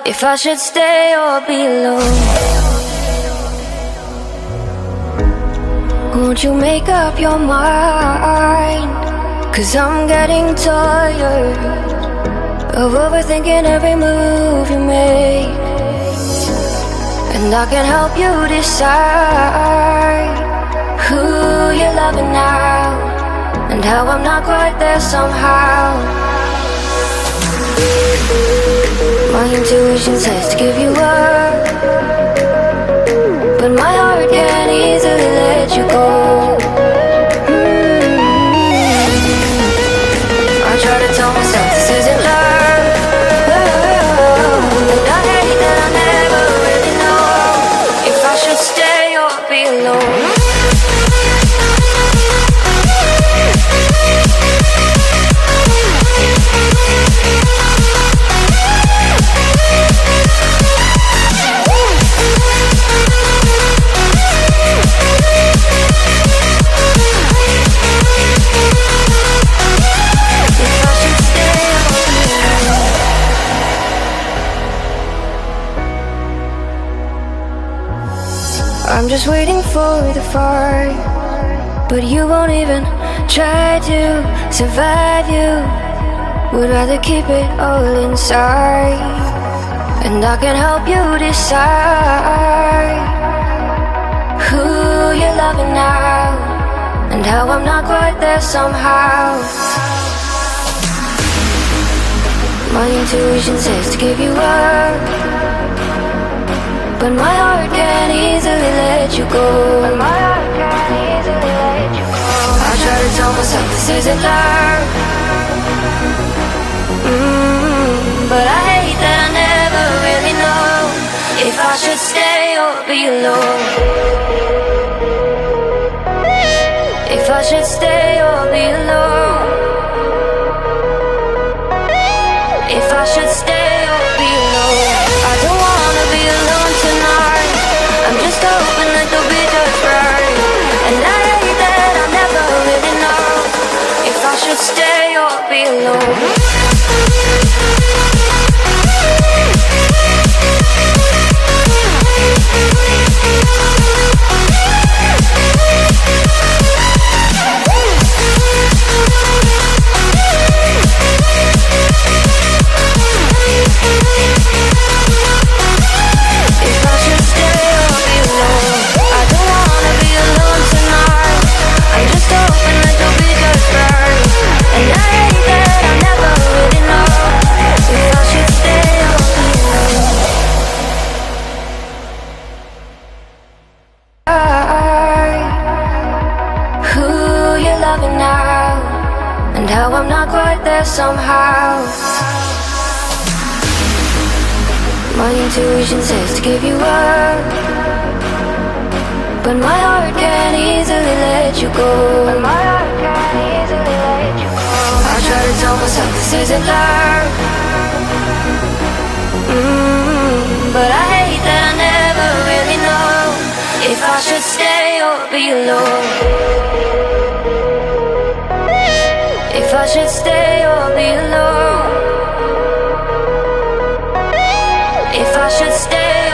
if I should stay or be alone. Won't you make up your mind? 'Cause I'm getting tired of overthinking every move you make. And I can help you decide who you're loving now, and how I'm not quite there somehow. My intuition says to give you up, but my heart can't easily let you go. I try to tell myself this isn't love, and I hate that I never really know if I should stay or be alone. I'm just waiting for the fire, but you won't even try to survive. You would rather keep it all inside, and I can help you decide who you're loving now, and how I'm not quite there somehow. My intuition says to give you up, but my heart can't easily let you go. I try to tell myself this isn't love, but I hate that I never really know if I should stay or be alone. If I should stay or be alone. If I should stay or be alone. I don't wanna be alone tonight. I'm just hoping that you'll be just right. And I hate that I never really know if I should stay or be alone. I'm not quite there somehow. My intuition says to give you up, but my heart can't easily let you go. I try to tell myself this isn't love, but I hate that I never really know if I should stay or be alone. If I should stay or be alone. If I should stay